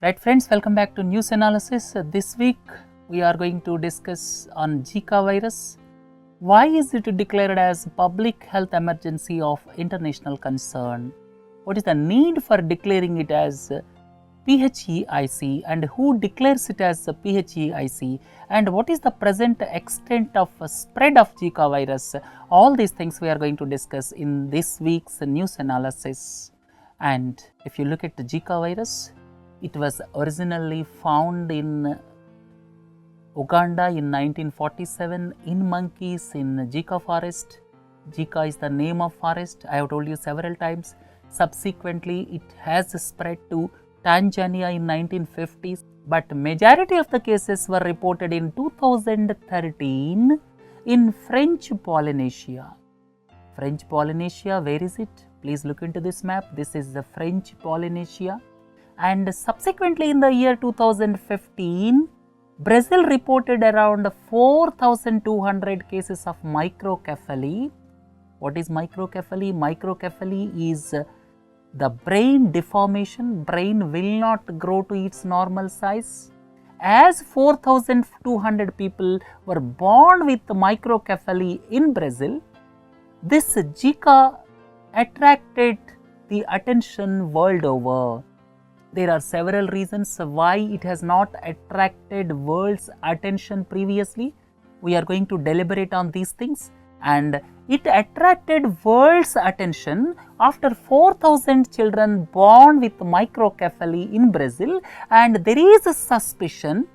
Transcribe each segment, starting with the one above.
Right friends, welcome back to news analysis. This week we are going to discuss on Zika virus. Why is it declared as public health emergency of international concern? What is the need for declaring it as PHEIC and who declares it as PHEIC, and what is the present extent of spread of Zika virus? All these things we are going to discuss in this week's news analysis. And if you look at the Zika virus, it was originally found in Uganda in 1947 in monkeys in Zika forest. Zika is the name of forest, I have told you several times. Subsequently, it has spread to Tanzania in 1950s, but majority of the cases were reported in 2013 in French Polynesia. French Polynesia, where is it? Please look into this map. This is the French Polynesia. And subsequently in the year 2015, Brazil reported around 4,200 cases of microcephaly. What is microcephaly? Microcephaly is the brain deformation. Brain will not grow to its normal size. As 4,200 people were born with microcephaly in Brazil, this Zika attracted the attention world over. There are several reasons why it has not attracted world's attention previously. We are going to deliberate on these things, and it attracted world's attention after 4,000 children born with microcephaly in Brazil, and there is a suspicion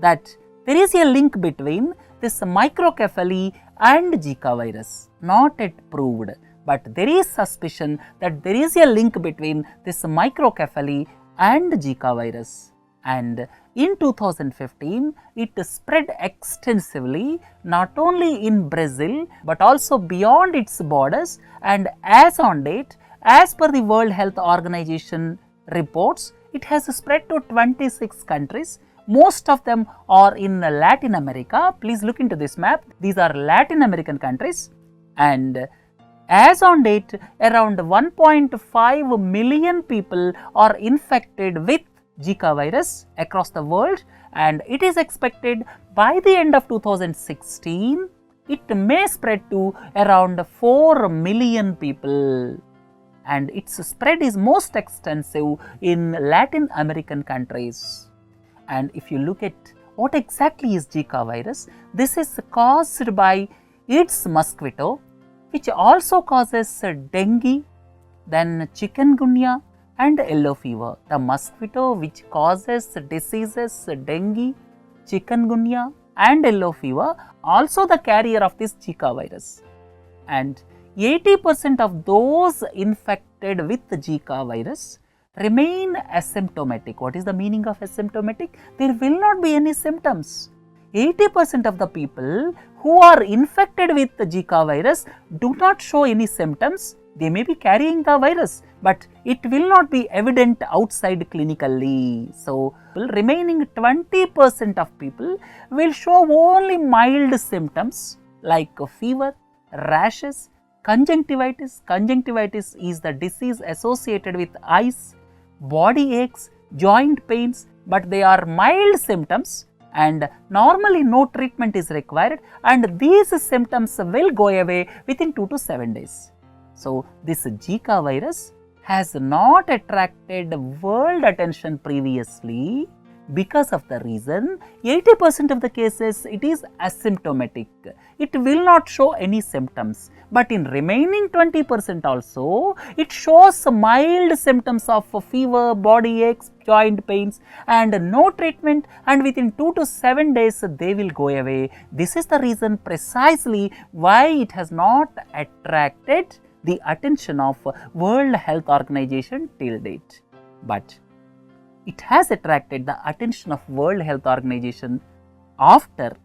that there is a link between this microcephaly and Zika virus. Not yet proved, but there is suspicion that there is a link between this microcephaly and Zika virus. And in 2015, it spread extensively not only in Brazil but also beyond its borders, and as on date, as per the World Health Organization reports, it has spread to 26 countries. Most of them are in Latin America. Please look into this map. These are Latin American countries, and as on date, around 1.5 million people are infected with Zika virus across the world, and it is expected by the end of 2016, it may spread to around 4 million people, and its spread is most extensive in Latin American countries. And if you look at what exactly is Zika virus, this is caused by Aedes mosquito, which also causes dengue, then chikungunya and yellow fever. The mosquito which causes diseases dengue, chikungunya and yellow fever, also the carrier of this Zika virus. And 80% of those infected with Zika virus remain asymptomatic. What is the meaning of asymptomatic? There will not be any symptoms. 80% of the people who are infected with the Zika virus do not show any symptoms. They may be carrying the virus, but it will not be evident outside clinically. So, remaining 20% of people will show only mild symptoms like fever, rashes, conjunctivitis. Conjunctivitis is the disease associated with eyes, body aches, joint pains, but they are mild symptoms, and normally no treatment is required, and these symptoms will go away within 2 to 7 days. So, this Zika virus has not attracted world attention previously because of the reason 80% of the cases it is asymptomatic. It will not show any symptoms, but in remaining 20% also it shows mild symptoms of fever, body aches, joint pains, and no treatment, and within 2 to 7 days they will go away. This is the reason precisely why it has not attracted the attention of World Health Organization till date. But it has attracted the attention of World Health Organization after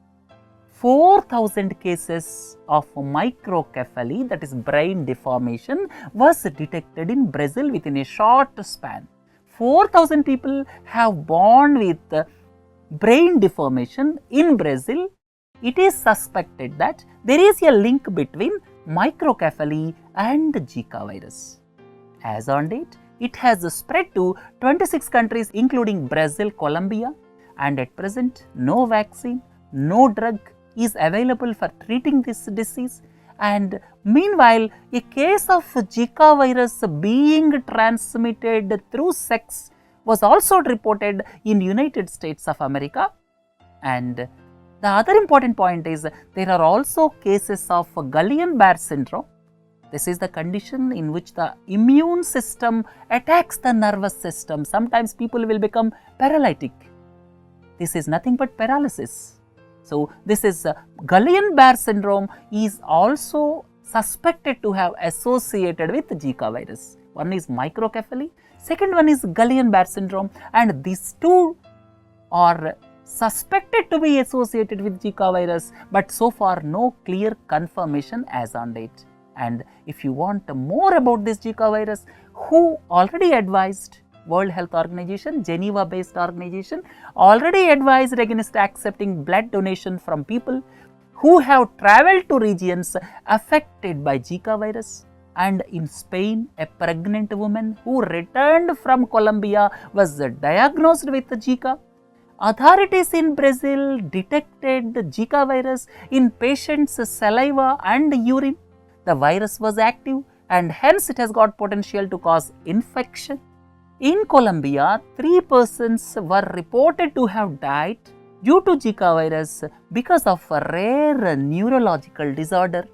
4,000 cases of microcephaly, that is brain deformation, was detected in Brazil within a short span. 4,000 people have born with brain deformation in Brazil. It is suspected that there is a link between microcephaly and Zika virus. As on date, It has spread to 26 countries including Brazil, Colombia, and at present no vaccine, no drug is available for treating this disease. And meanwhile, a case of Zika virus being transmitted through sex was also reported in United States of America. And the other important point is there are also cases of Guillain-Barré syndrome. This is the condition in which the immune system attacks the nervous system. Sometimes people will become paralytic. This is nothing but paralysis. So, this is Guillain-Barré syndrome is also suspected to have associated with Zika virus. One is microcephaly, second one is Guillain-Barré syndrome, and these two are suspected to be associated with Zika virus, but so far no clear confirmation as on date. And if you want more about this Zika virus, who already advised, World Health Organization, Geneva based organization, already advised against accepting blood donation from people who have travelled to regions affected by Zika virus. And in Spain, a pregnant woman who returned from Colombia was diagnosed with Zika. Authorities in Brazil detected the Zika virus in patients' saliva and urine. The virus was active and hence it has got potential to cause infection. In Colombia, 3 persons were reported to have died due to Zika virus because of a rare neurological disorder.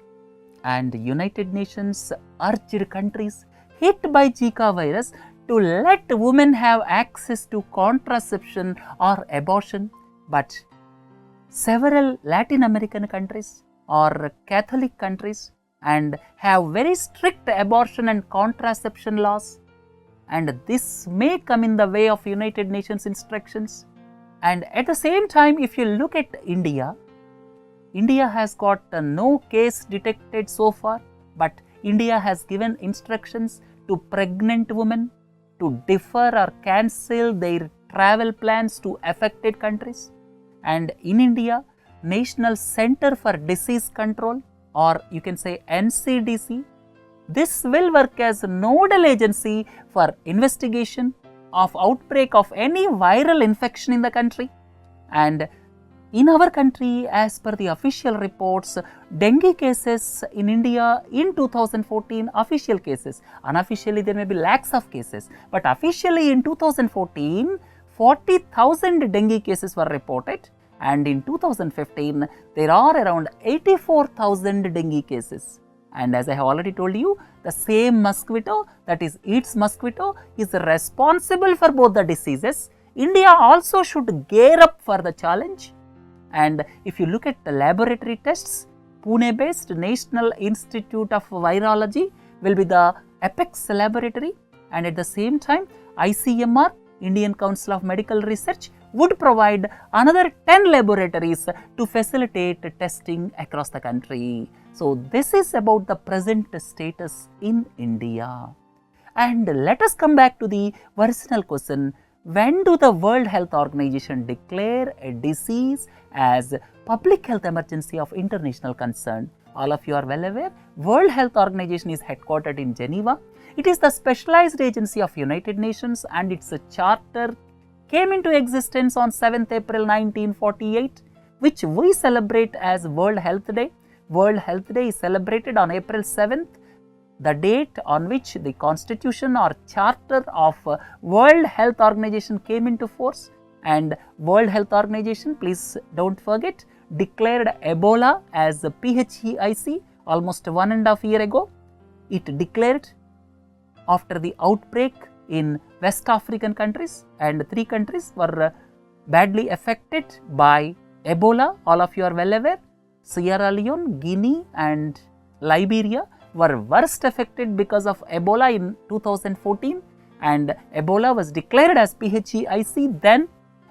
And United Nations urged countries hit by Zika virus to let women have access to contraception or abortion, but several Latin American countries or Catholic countries and have very strict abortion and contraception laws, and this may come in the way of United Nations instructions. And at the same time, if you look at India, India has got no case detected so far, but India has given instructions to pregnant women to defer or cancel their travel plans to affected countries. And in India, National Center for Disease Control, or you can say NCDC, this will work as a nodal agency for investigation of outbreak of any viral infection in the country. And in our country, as per the official reports, dengue cases in India in 2014, official cases, unofficially there may be lakhs of cases, but officially in 2014, 40,000 dengue cases were reported, and in 2015, there are around 84,000 dengue cases. And as I have already told you, the same mosquito, that is Aedes mosquito, is responsible for both the diseases. India also should gear up for the challenge. And if you look at the laboratory tests, Pune based National Institute of Virology will be the apex laboratory, and at the same time ICMR, Indian Council of Medical Research, would provide another 10 laboratories to facilitate testing across the country. So, this is about the present status in India. And let us come back to the original question. When do the World Health Organization declare a disease as public health emergency of international concern? All of you are well aware, World Health Organization is headquartered in Geneva. It is the specialized agency of United Nations, and its charter came into existence on 7th April 1948, which we celebrate as World Health Day. World Health Day is celebrated on April 7th, the date on which the constitution or charter of World Health Organization came into force. And World Health Organization, please don't forget, declared Ebola as the PHEIC almost 1.5 years ago. It declared after the outbreak in West African countries, and 3 countries were badly affected by Ebola. All of you are well aware. Sierra Leone, Guinea and Liberia were worst affected because of Ebola in 2014, and Ebola was declared as PHEIC then,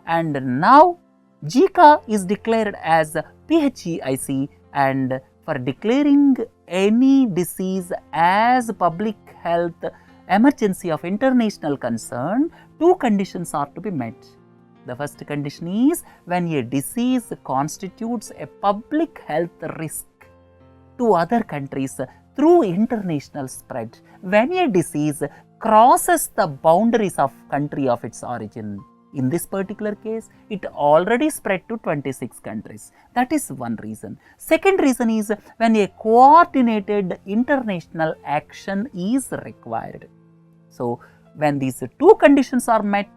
and now Zika is declared as PHEIC. And for declaring any disease as public health emergency of international concern, 2 conditions are to be met. The first condition is when a disease constitutes a public health risk to other countries through international spread. When a disease crosses the boundaries of country of its origin. In this particular case, it already spread to 26 countries. That is one reason. Second reason is when a coordinated international action is required. So, when these two conditions are met,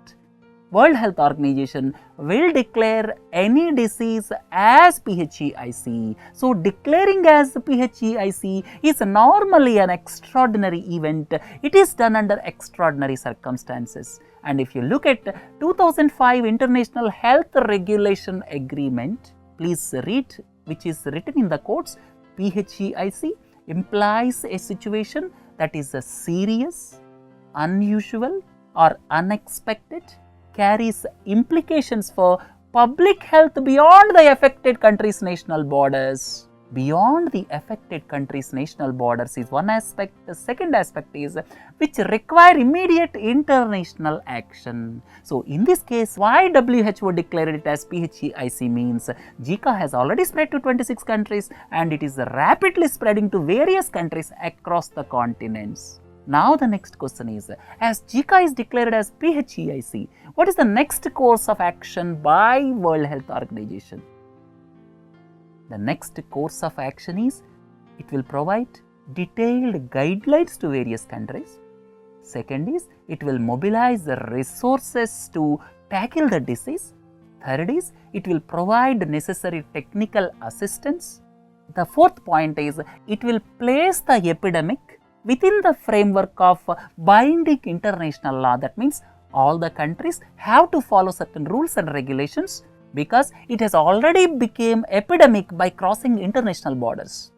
World Health Organization will declare any disease as PHEIC. So, declaring as PHEIC is normally an extraordinary event. It is done under extraordinary circumstances. And if you look at 2005 International Health Regulation Agreement, please read, which is written in the quotes, PHEIC implies a situation that is serious, unusual or unexpected, carries implications for public health beyond the affected country's national borders. Beyond the affected country's national borders is one aspect. The second aspect is which require immediate international action. So, in this case, why WHO declared it as PHEIC means Zika has already spread to 26 countries and it is rapidly spreading to various countries across the continents. Now, the next question is, as Zika is declared as PHEIC, what is the next course of action by World Health Organization? The next course of action is, it will provide detailed guidelines to various countries. Second is, it will mobilize the resources to tackle the disease. Third is, it will provide necessary technical assistance. The fourth point is, it will place the epidemic within the framework of binding international law. That means all the countries have to follow certain rules and regulations because it has already become epidemic by crossing international borders.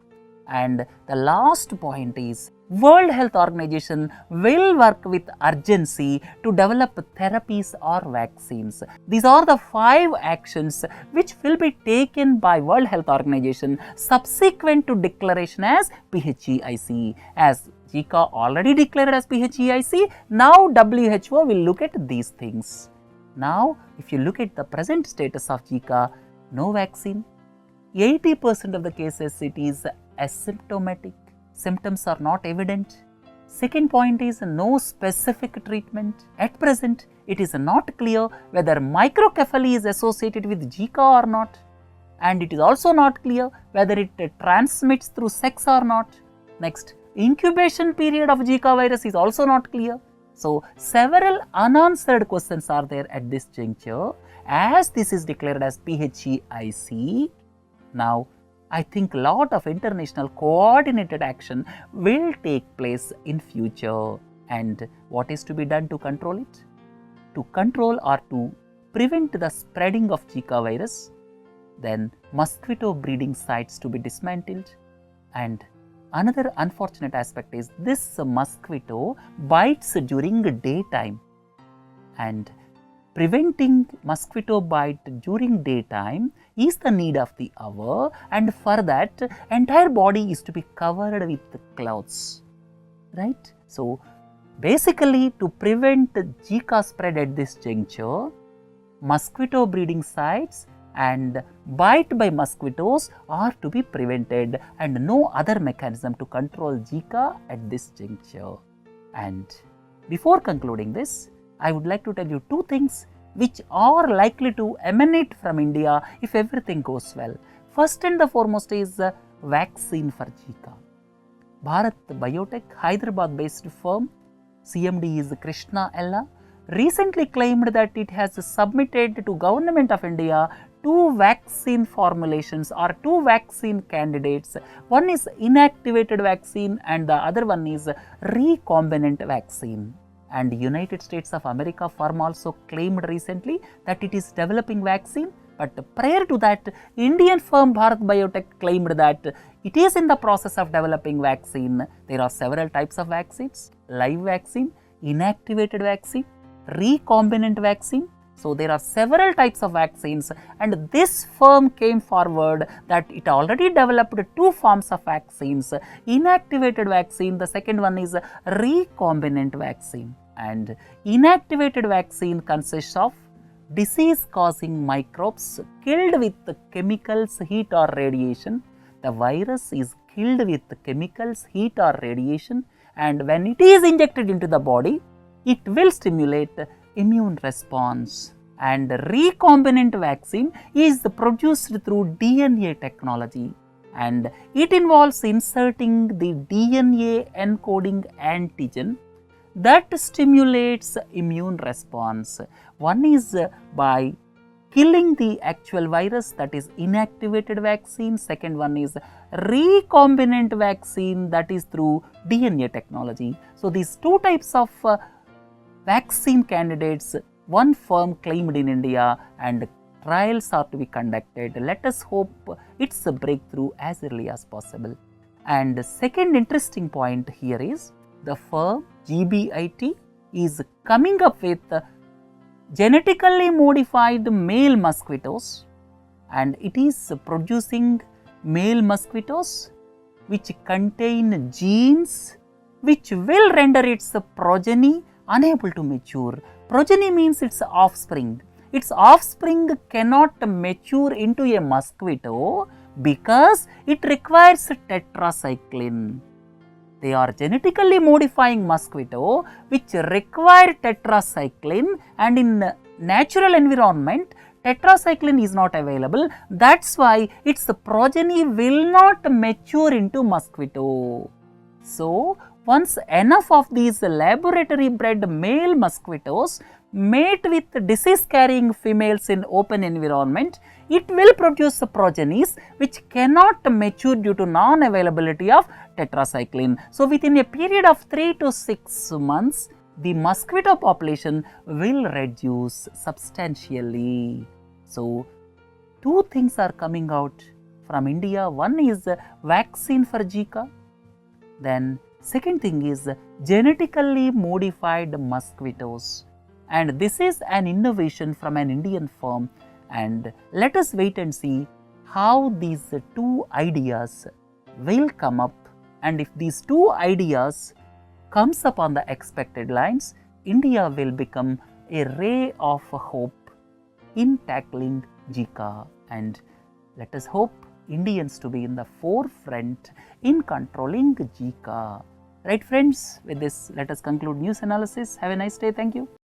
And the last point is, World Health Organization will work with urgency to develop therapies or vaccines. These are the 5 actions which will be taken by World Health Organization subsequent to declaration as PHEIC. As Zika already declared as PHEIC, now WHO will look at these things. Now, if you look at the present status of Zika, no vaccine, 80% of the cases it is asymptomatic, symptoms are not evident. Second point is no specific treatment. At present, it is not clear whether microcephaly is associated with Zika or not, and it is also not clear whether it transmits through sex or not. Next, incubation period of Zika virus is also not clear. So, several unanswered questions are there at this juncture. As this is declared as PHEIC, now I think a lot of international coordinated action will take place in future. And what is to be done to control it? To control or to prevent the spreading of Zika virus, then mosquito breeding sites to be dismantled. And another unfortunate aspect is this mosquito bites during daytime, and preventing mosquito bite during daytime is the need of the hour, and for that entire body is to be covered with cloths, right? So, basically to prevent Zika spread at this juncture, mosquito breeding sites and bite by mosquitoes are to be prevented, and no other mechanism to control Zika at this juncture. And before concluding this, I would like to tell you 2 things which are likely to emanate from India if everything goes well. First and the foremost is vaccine for Zika. Bharat Biotech, Hyderabad based firm, CMD is Krishna Ella, recently claimed that it has submitted to Government of India 2 vaccine formulations or 2 vaccine candidates. One is inactivated vaccine and the other one is recombinant vaccine. And United States of America firm also claimed recently that it is developing vaccine, but prior to that, Indian firm Bharat Biotech claimed that it is in the process of developing vaccine. There are several types of vaccines: live vaccine, inactivated vaccine, recombinant vaccine. So, there are several types of vaccines, and this firm came forward that it already developed 2 forms of vaccines: inactivated vaccine, the second one is recombinant vaccine. And inactivated vaccine consists of disease causing microbes killed with chemicals, heat or radiation. The virus is killed with chemicals, heat or radiation, and when it is injected into the body, it will stimulate immune response. And recombinant vaccine is produced through DNA technology, and it involves inserting the DNA encoding antigen that stimulates immune response. One is by killing the actual virus, that is inactivated vaccine. Second one is recombinant vaccine, that is through DNA technology. So, these two types of vaccine candidates, one firm claimed in India, and trials are to be conducted. Let us hope it's a breakthrough as early as possible. And the second interesting point here is the firm GBIT is coming up with genetically modified male mosquitoes, and it is producing male mosquitoes which contain genes which will render its progeny unable to mature. Progeny means its offspring. Its offspring cannot mature into a mosquito because it requires tetracycline. They are genetically modifying mosquito which require tetracycline, and in natural environment tetracycline is not available. That's why its progeny will not mature into mosquito. So, once enough of these laboratory bred male mosquitoes mate with disease carrying females in open environment, it will produce progenies which cannot mature due to non-availability of tetracycline. So, within a period of 3 to 6 months, the mosquito population will reduce substantially. So, two things are coming out from India. One is vaccine for Zika, then second thing is genetically modified mosquitoes, and this is an innovation from an Indian firm, and let us wait and see how these two ideas will come up, and if these two ideas comes up on the expected lines, India will become a ray of hope in tackling Zika, and let us hope Indians to be in the forefront in controlling Zika. Right friends, with this let us conclude news analysis. Have a nice day. Thank you.